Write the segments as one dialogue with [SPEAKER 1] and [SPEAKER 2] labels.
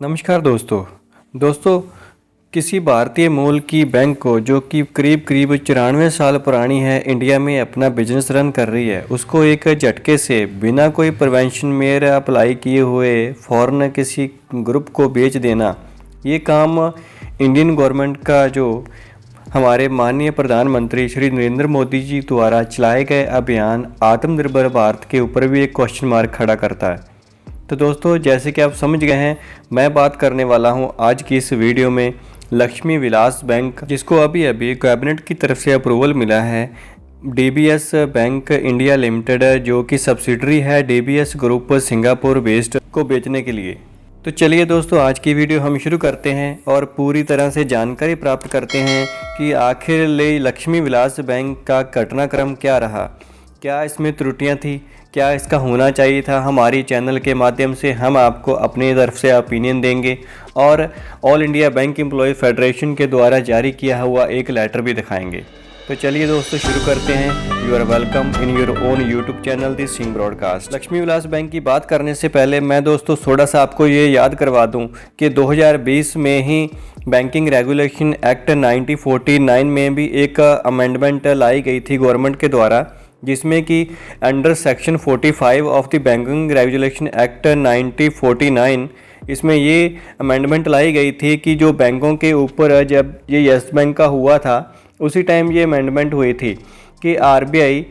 [SPEAKER 1] नमस्कार दोस्तों किसी भारतीय मूल की बैंक को जो कि करीब 94 साल पुरानी है, इंडिया में अपना बिजनेस रन कर रही है, उसको एक झटके से बिना कोई प्रिवेंशन मेयर अप्लाई किए हुए फ़ौरन किसी ग्रुप को बेच देना, ये काम इंडियन गवर्नमेंट का जो हमारे माननीय प्रधानमंत्री श्री नरेंद्र मोदी जी द्वारा चलाए गए अभियान आत्मनिर्भर भारत के ऊपर भी एक क्वेश्चन मार्क खड़ा करता है। तो दोस्तों, जैसे कि आप समझ गए हैं, मैं बात करने वाला हूं आज की इस वीडियो में लक्ष्मी विलास बैंक, जिसको अभी अभी कैबिनेट की तरफ से अप्रूवल मिला है डीबीएस बैंक इंडिया लिमिटेड, जो कि सब्सिडरी है डीबीएस ग्रुप सिंगापुर बेस्ड, को बेचने के लिए। तो चलिए दोस्तों, आज की वीडियो हम शुरू करते हैं और पूरी तरह से जानकारी प्राप्त करते हैं कि आखिर लक्ष्मी विलास बैंक का घटनाक्रम क्या रहा, क्या इसमें त्रुटियां थी, क्या इसका होना चाहिए था। हमारी चैनल के माध्यम से हम आपको अपनी तरफ से ओपिनियन देंगे और all India bank employee federation के द्वारा जारी किया हुआ एक लेटर भी दिखाएंगे। तो चलिए दोस्तों, शुरू करते हैं। You are welcome in your own YouTube channel this Singh broadcast. Lakshmi Vilas bank की बात करने से पहले मैं दोस्तों थोड़ा सा आपको ये याद करवा दूं कि 2020 में ही बैंकिंग रेगुलेशन एक्ट 1949 में भी एक अमेंडमेंट लाई गई थी गवर्नमेंट के द्वारा, जिसमें कि under section 45 of the banking regulation act 1949 इसमें ये अमेंडमेंट लाई गई थी कि जो बैंकों के ऊपर जब ये यस बैंक का हुआ था उसी टाइम ये अमेंडमेंट हुई थी कि आरबीआई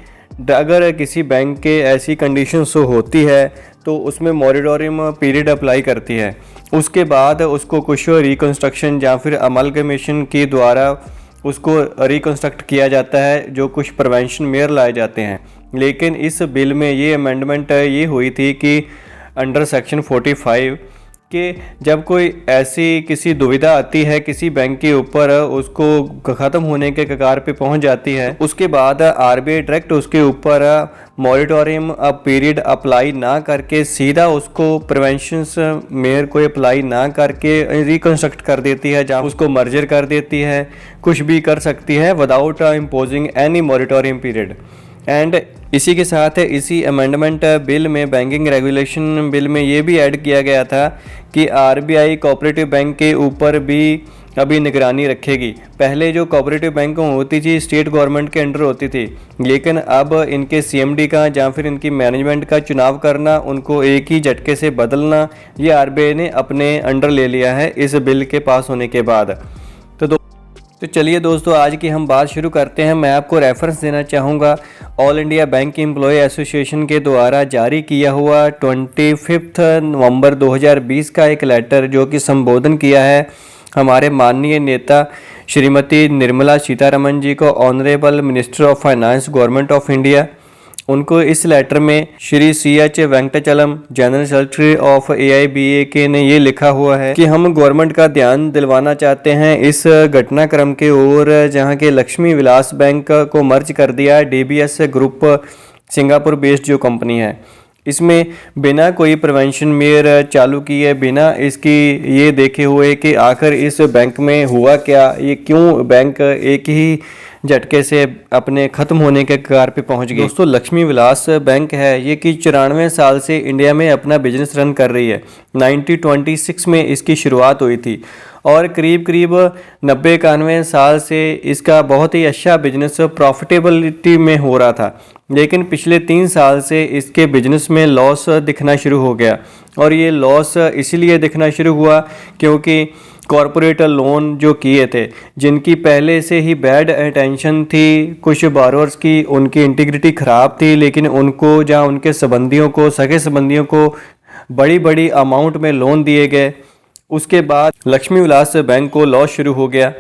[SPEAKER 1] अगर किसी बैंक के ऐसी कंडीशंस होती है तो उसमें मॉरिटोरियम पीरियड अप्लाई करती है। उसके बाद उसको कुछ रिकंस्ट्रक्शन या फिर अमलगमेशन के द्वारा उसको रिकंस्ट्रक्ट किया जाता है, जो कुछ प्रिवेंशन मेयर लाए जाते हैं। लेकिन इस बिल में ये अमेंडमेंट ये हुई थी कि अंडर सेक्शन 45 कि जब कोई ऐसी किसी दुविधा आती है किसी बैंक के ऊपर, उसको ख़त्म होने के कगार पे पहुंच जाती है, उसके बाद आरबीआई डायरेक्ट उसके ऊपर मॉरिटोरियम पीरियड अप्लाई ना करके सीधा उसको प्रिवेंशन मेयर को अप्लाई ना करके रिकंस्ट्रक्ट कर देती है, जहाँ उसको मर्जर कर देती है, कुछ भी कर सकती है without imposing any moratorium period. And इसी के साथ इसी अमेंडमेंट बिल में, बैंकिंग रेगुलेशन बिल में ये भी ऐड किया गया था कि आरबीआई कोऑपरेटिव बैंक के ऊपर भी अभी निगरानी रखेगी। पहले जो कोऑपरेटिव बैंक होती थी स्टेट गवर्नमेंट के अंडर होती थी, लेकिन अब इनके सीएमडी का या फिर इनकी मैनेजमेंट का चुनाव करना, उनको एक ही झटके से बदलना, ये आरबीआई ने अपने अंडर ले लिया है इस बिल के पास होने के बाद। तो चलिए दोस्तों, आज की हम बात शुरू करते हैं। मैं आपको रेफरेंस देना चाहूँगा all India bank employee association के द्वारा जारी किया हुआ 25 नवंबर 2020 का एक लेटर, जो कि संबोधन किया है हमारे माननीय नेता श्रीमती निर्मला सीतारमण जी को, honourable minister of finance government of India. उनको इस लेटर में Shri CH Venkatachalam, general secretary of AIBA ने ये लिखा हुआ है कि हम गवर्नमेंट का ध्यान दिलवाना चाहते हैं इस घटनाक्रम के ओर, जहां के लक्ष्मी विलास बैंक को मर्ज कर दिया है डीबीएस ग्रुप सिंगापुर बेस्ड जो कंपनी है। इसमें बिना कोई प्रिवेंशन मेयर चालू किए, बिना इसकी ये देखे हुए कि आखिर इस बैंक में हुआ क्या, ये क्यों बैंक एक ही झटके से अपने ख़त्म होने के कगार पे पहुंच गई। दोस्तों, लक्ष्मी विलास बैंक है ये कि 94 साल से इंडिया में अपना बिजनेस रन कर रही है। 1926 में इसकी शुरुआत हुई थी और करीब 90-91 साल से इसका बहुत ही अच्छा बिजनेस प्रॉफिटेबिलिटी में हो रहा था। लेकिन पिछले 3 साल से इसके बिजनेस में लॉस दिखना शुरू हो गया, और ये लॉस इसलिए दिखना शुरू हुआ क्योंकि कॉरपोरेट लोन जो किए थे, जिनकी पहले से ही बैड अटेंशन थी कुछ बारोअर्स की, उनकी इंटीग्रिटी ख़राब थी, लेकिन उनको जहाँ उनके संबंधियों को, सगे संबंधियों को बड़ी अमाउंट में लोन दिए गए। उसके बाद लक्ष्मी विलास बैंक को लॉस शुरू हो गया।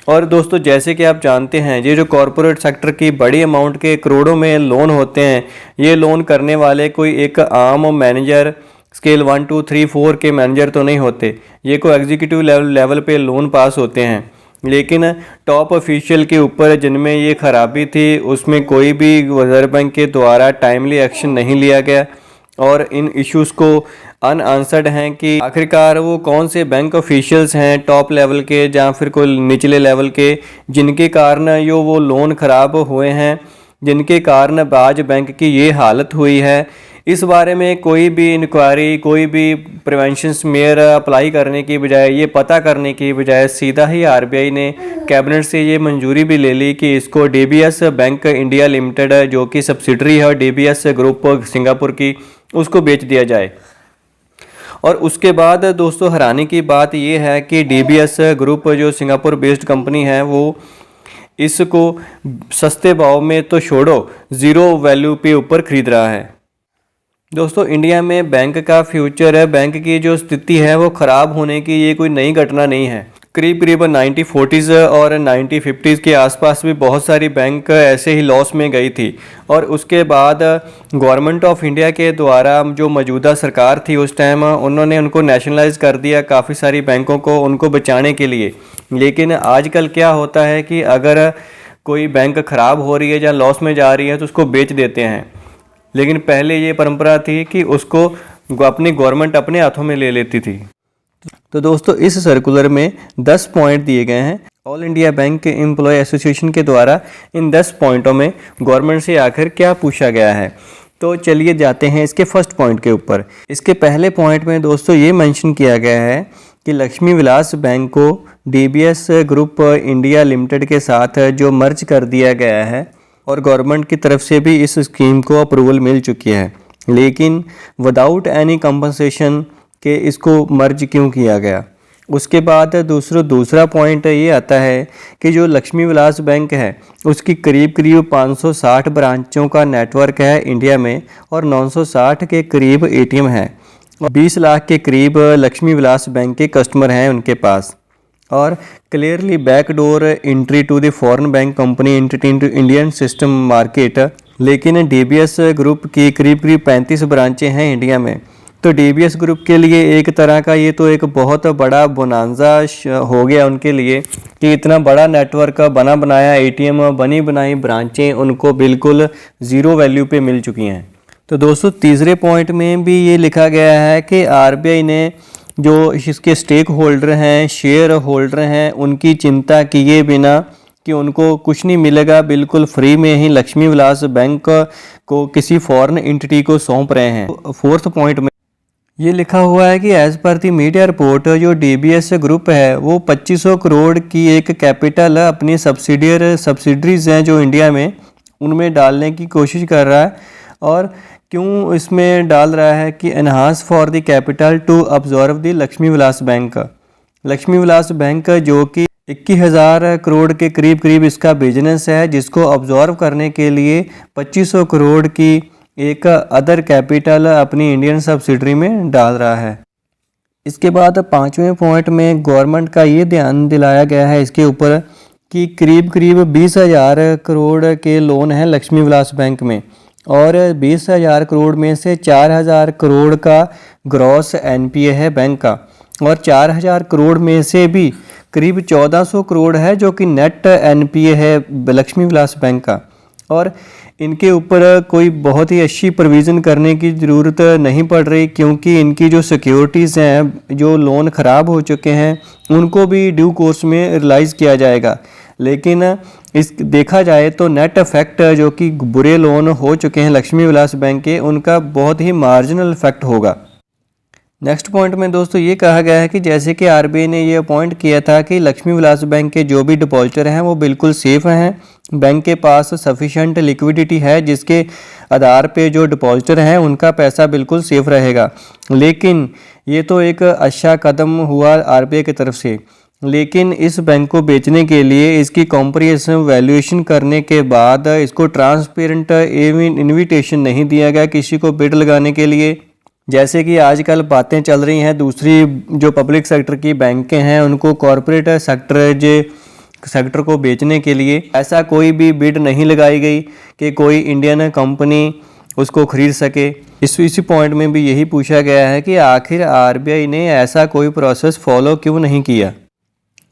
[SPEAKER 1] और दोस्तों, जैसे कि आप जानते हैं, ये जो कॉरपोरेट सेक्टर की बड़ी अमाउंट के करोड़ों में लोन होते हैं, ये लोन करने वाले कोई एक आम मैनेजर स्केल 1, 2, 3, 4 के मैनेजर तो नहीं होते, ये कोई एग्जीक्यूटिव लेवल पे लोन पास होते हैं। लेकिन टॉप ऑफिशियल के ऊपर जिनमें ये खराबी थी, उसमें कोई भी रिजर्व बैंक के द्वारा टाइमली एक्शन नहीं लिया गया, और इन इश्यूज़ को अनआंसर्ड हैं कि आखिरकार वो कौन से बैंक ऑफिशियल्स हैं टॉप लेवल के या फिर कोई निचले लेवल के, जिनके कारण यो वो लोन ख़राब हुए हैं, जिनके कारण बाज बैंक की ये हालत हुई है। इस बारे में कोई भी इंक्वायरी, कोई भी प्रिवेंशन मेयर अप्लाई करने की बजाय, ये पता करने की बजाय सीधा ही आरबीआई ने कैबिनेट से ये मंजूरी भी ले ली कि इसको डीबीएस बैंक इंडिया लिमिटेड जो कि सब्सिडरी है और डीबीएस ग्रुप सिंगापुर की, उसको बेच दिया जाए। और उसके बाद दोस्तों हैरानी की बात ये है कि डीबीएस ग्रुप जो सिंगापुर बेस्ड कंपनी है वो इसको सस्ते भाव में तो छोड़ो, ज़ीरो वैल्यू पे ऊपर खरीद रहा है। दोस्तों इंडिया में बैंक का फ्यूचर है, बैंक की जो स्थिति है वो ख़राब होने की ये कोई नई घटना नहीं है। करीब करीब 1940s और 1950s के आसपास भी बहुत सारी बैंक ऐसे ही लॉस में गई थी और उसके बाद गवर्नमेंट ऑफ इंडिया के द्वारा जो मौजूदा सरकार थी उस टाइम उन्होंने उनको नेशनलाइज कर दिया काफ़ी सारी बैंकों को, उनको बचाने के लिए। लेकिन आजकल क्या होता है कि अगर कोई बैंक ख़राब हो रही है या लॉस में जा रही है तो उसको बेच देते हैं, लेकिन पहले ये परंपरा थी कि उसको अपनी गवर्नमेंट अपने हाथों में ले लेती थी। तो दोस्तों इस सर्कुलर में 10 पॉइंट दिए गए हैं all India bank employee association के द्वारा। इन 10 पॉइंटों में गवर्नमेंट से आखिर क्या पूछा गया है, तो चलिए जाते हैं इसके फर्स्ट पॉइंट के ऊपर। इसके पहले पॉइंट में दोस्तों ये मेंशन किया गया है कि लक्ष्मी विलास बैंक को डीबीएस ग्रुप इंडिया लिमिटेड के साथ जो मर्ज कर दिया गया है और गवर्नमेंट की तरफ से भी इस स्कीम को अप्रूवल मिल चुकी है, लेकिन विदाउट एनी कंपनसेशन के इसको मर्ज क्यों किया गया। उसके बाद दूसरा पॉइंट ये आता है कि जो लक्ष्मी विलास बैंक है उसकी करीब करीब 560 ब्रांचों का नेटवर्क है इंडिया में और 960 के करीब एटीएम है और 20 लाख के करीब लक्ष्मी विलास बैंक के कस्टमर हैं उनके पास। और clearly backdoor entry to the foreign bank company into Indian system market. लेकिन डीबीएस ग्रुप की करीब करीब 35 ब्रांचें हैं इंडिया में, तो डीबीएस ग्रुप के लिए एक तरह का ये तो एक बहुत बड़ा बोनांजा हो गया उनके लिए कि इतना बड़ा नेटवर्क बना बनाया एटीएम, बनी बनाई ब्रांचें उनको बिल्कुल ज़ीरो वैल्यू पे मिल चुकी हैं। तो दोस्तों तीसरे पॉइंट में भी ये लिखा गया है कि आरबीआई ने जो इसके स्टेक होल्डर हैं, शेयर होल्डर हैं, उनकी चिंता किए बिना कि उनको कुछ नहीं मिलेगा, बिल्कुल फ्री में ही लक्ष्मी विलास बैंक को किसी फॉरेन एंटिटी को सौंप रहे हैं। फोर्थ पॉइंट में ये लिखा हुआ है कि एज़ पर दी मीडिया रिपोर्ट जो डीबीएस ग्रुप है वो 2500 करोड़ की एक कैपिटल अपनी सब्सिडरीज हैं जो इंडिया में, उनमें डालने की कोशिश कर रहा है। और क्यों इसमें डाल रहा है कि enhance for the capital to absorb the Lakshmi Vilas bank. Lakshmi Vilas bank जो कि 21,000 करोड़ के करीब करीब इसका बिजनेस है, जिसको अब्जॉर्व करने के लिए 2500 करोड़ की एक अदर कैपिटल अपनी इंडियन सब्सिडरी में डाल रहा है। इसके बाद 5वें पॉइंट में गवर्नमेंट का ये ध्यान दिलाया गया है इसके ऊपर कि करीब करीब 20,000 करोड़ के लोन हैं लक्ष्मी विलास बैंक में और 20,000 करोड़ में से 4,000 करोड़ का ग्रॉस एनपीए है बैंक का और 4,000 करोड़ में से भी करीब 1,400 करोड़ है जो कि नेट एनपीए है लक्ष्मी विलास बैंक का। और इनके ऊपर कोई बहुत ही अच्छी प्रोविज़न करने की ज़रूरत नहीं पड़ रही, क्योंकि इनकी जो सिक्योरिटीज़ हैं, जो लोन ख़राब हो चुके हैं, उनको भी ड्यू कोर्स में रिलाइज़ किया जाएगा। लेकिन इस देखा जाए तो नेट इफेक्ट जो कि बुरे लोन हो चुके हैं लक्ष्मी विलास बैंक के, उनका बहुत ही मार्जिनल इफेक्ट होगा। नेक्स्ट पॉइंट में दोस्तों ये कहा गया है कि जैसे कि आरबीआई ने ये अपॉइंट किया था कि लक्ष्मी विलास बैंक के जो भी डिपॉजिटर हैं वो बिल्कुल सेफ हैं, बैंक के पास सफिशेंट लिक्विडिटी है जिसके आधार पे जो डिपॉजिटर हैं उनका पैसा बिल्कुल सेफ रहेगा। लेकिन ये तो एक अच्छा कदम हुआ आरबीआई की तरफ से, लेकिन इस बैंक को बेचने के लिए इसकी कॉम्प्रिहेंसिव वैल्यूएशन करने के बाद इसको ट्रांसपेरेंट इन्विटेशन नहीं दिया गया किसी को बिड लगाने के लिए। जैसे कि आजकल बातें चल रही हैं, दूसरी जो पब्लिक सेक्टर की बैंकें हैं उनको कॉरपोरेट सेक्टर को बेचने के लिए ऐसा कोई भी बिड नहीं लगाई गई कि कोई इंडियन कंपनी उसको खरीद सके। इसी पॉइंट में भी यही पूछा गया है कि आखिर आरबीआई ने ऐसा कोई प्रोसेस फॉलो क्यों नहीं किया।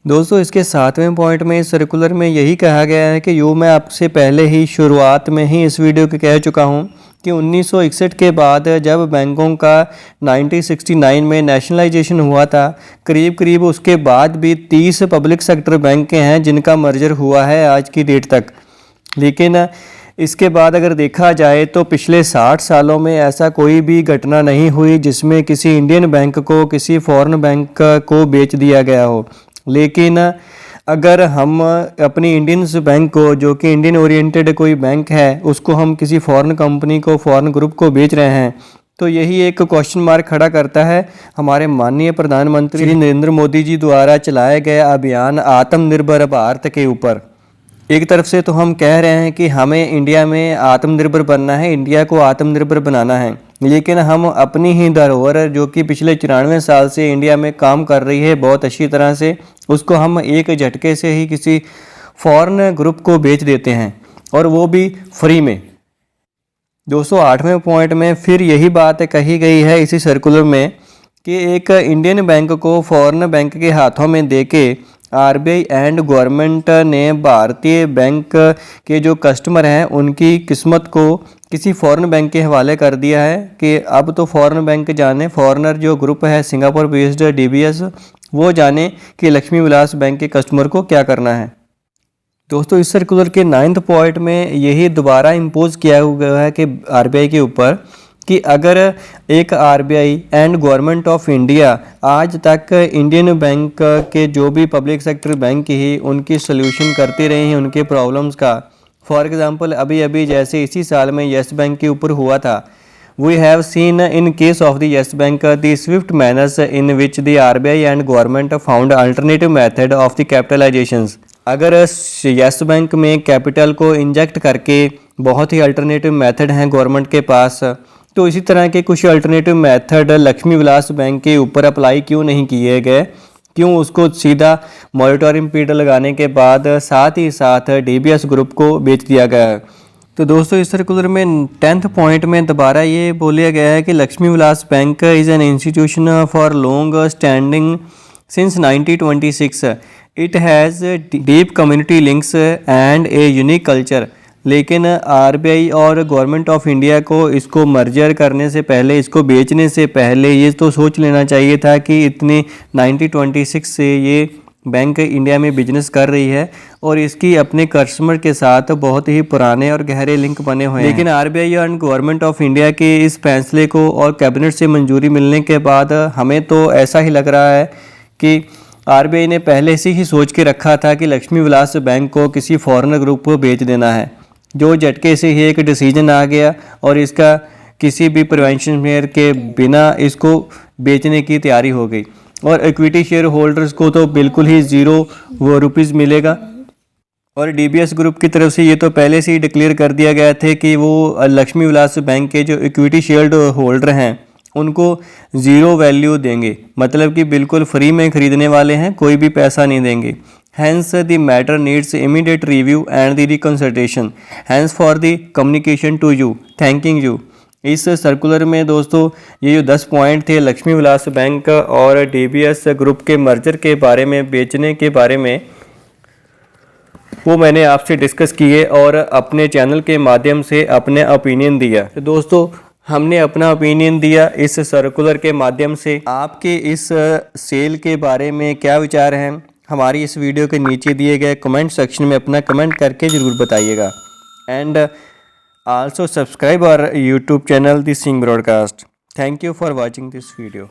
[SPEAKER 1] दोस्तों इसके 7वें पॉइंट में इस सर्कुलर में यही कहा गया है कि मैं आपसे पहले ही शुरुआत में ही इस वीडियो के कह चुका हूँ कि 1961 के बाद जब बैंकों का 1969 में नेशनलाइजेशन हुआ था, करीब करीब उसके बाद भी 30 पब्लिक सेक्टर बैंक हैं जिनका मर्जर हुआ है आज की डेट तक। लेकिन इसके बाद अगर देखा जाए तो पिछले 60 सालों में ऐसा कोई भी घटना नहीं हुई जिसमें किसी इंडियन बैंक को किसी फॉरेन बैंक को बेच दिया गया हो। लेकिन अगर हम अपनी इंडियन बैंक को, जो कि इंडियन ओरिएंटेड कोई बैंक है, उसको हम किसी फॉरेन कंपनी को, फॉरेन ग्रुप को बेच रहे हैं, तो यही एक क्वेश्चन मार्क खड़ा करता है हमारे माननीय प्रधानमंत्री श्री नरेंद्र मोदी जी द्वारा चलाए गए अभियान आत्मनिर्भर भारत के ऊपर। एक तरफ से तो हम कह रहे हैं कि हमें इंडिया में आत्मनिर्भर बनना है, इंडिया को आत्मनिर्भर बनाना है, लेकिन हम अपनी ही धरोहर जो कि पिछले 94 साल से इंडिया में काम कर रही है बहुत अच्छी तरह से, उसको हम एक झटके से ही किसी फॉरेन ग्रुप को बेच देते हैं, और वो भी फ्री में। 208वें पॉइंट में फिर यही बात कही गई है इसी सर्कुलर में कि एक इंडियन बैंक को फॉरेन बैंक के हाथों में देके आरबीआई एंड गवर्नमेंट ने भारतीय बैंक के जो कस्टमर हैं उनकी किस्मत को किसी फॉरेन बैंक के हवाले कर दिया है कि अब तो फॉरेन बैंक जाने, फॉरेनर जो ग्रुप है सिंगापुर बेस्ड डीबीएस, वो जाने कि लक्ष्मी विलास बैंक के कस्टमर को क्या करना है। दोस्तों, इस सर्कुलर के 9th पॉइंट में यही दोबारा इम्पोज किया हुआ है कि आरबीआई के ऊपर कि अगर एक RBI and government of India आज तक इंडियन बैंक के जो भी पब्लिक सेक्टर बैंक ही उनकी सोल्यूशन करती रही हैं उनके प्रॉब्लम्स का। फॉर एग्जांपल अभी अभी जैसे इसी साल में येस बैंक के ऊपर हुआ था, we have seen in case of the Yes Bank the swift manners in which the RBI and government found alternative method of the capitalisations. अगर येस बैंक में कैपिटल को इंजेक्ट करके बहुत ही अल्टरनेटिव मेथड हैं गवर्नमेंट के पास, तो इसी तरह के कुछ alternative method Lakshmi Vilas bank के ऊपर अप्लाई क्यों नहीं किए गए, क्यों उसको सीधा मॉनिटरिंग पीरियड लगाने के बाद साथ ही साथ डीबीएस ग्रुप को बेच दिया गया है। तो दोस्तों, इस सर्कुलर में 10th पॉइंट में दोबारा ये बोला गया है कि Lakshmi Vilas bank is an institution for long standing since 1926। It has deep community links and a unique culture. लेकिन आरबीआई और गवर्नमेंट ऑफ इंडिया को इसको मर्जर करने से पहले, इसको बेचने से पहले ये तो सोच लेना चाहिए था कि इतने 1926 से ये बैंक इंडिया में बिजनेस कर रही है और इसकी अपने कस्टमर के साथ बहुत ही पुराने और गहरे लिंक बने हुए हैं। लेकिन आरबीआई और गवर्नमेंट ऑफ इंडिया के इस फैसले को और कैबिनेट से मंजूरी मिलने के बाद हमें तो ऐसा ही लग रहा है कि आरबीआई ने पहले से ही सोच के रखा था कि लक्ष्मी विलास बैंक को किसी फॉरेनर ग्रुप को बेच देना है। जो झटके से ही एक डिसीजन आ गया और इसका किसी भी प्रिवेंशन मेयर के बिना इसको बेचने की तैयारी हो गई, और इक्विटी शेयर होल्डर्स को तो बिल्कुल ही ₹0 मिलेगा। और डीबीएस ग्रुप की तरफ से ये तो पहले से ही डिक्लेयर कर दिया गया था कि वो लक्ष्मी विलास बैंक के जो इक्विटी शेयर होल्डर हैं उनको 0 वैल्यू देंगे, मतलब कि बिल्कुल फ्री में खरीदने वाले हैं, कोई भी पैसा नहीं देंगे। Hence the matter needs immediate review and the reconsultation. Hence for the communication to you, thanking you. इस सर्कुलर में दोस्तों ये जो 10 पॉइंट थे लक्ष्मी विलास बैंक और डीबीएस ग्रुप के मर्जर के बारे में, बेचने के बारे में, वो मैंने आपसे डिस्कस किए और अपने चैनल के माध्यम से अपने ओपिनियन दिया। तो दोस्तों, हमने अपना ओपिनियन दिया इस सर्कुलर के माध्यम से। आपके इस सेल के बारे में क्या विचार हैं, हमारी इस वीडियो के नीचे दिए गए कमेंट सेक्शन में अपना कमेंट करके ज़रूर बताइएगा। And also subscribe our YouTube channel the Singh broadcast. Thank you for watching this video.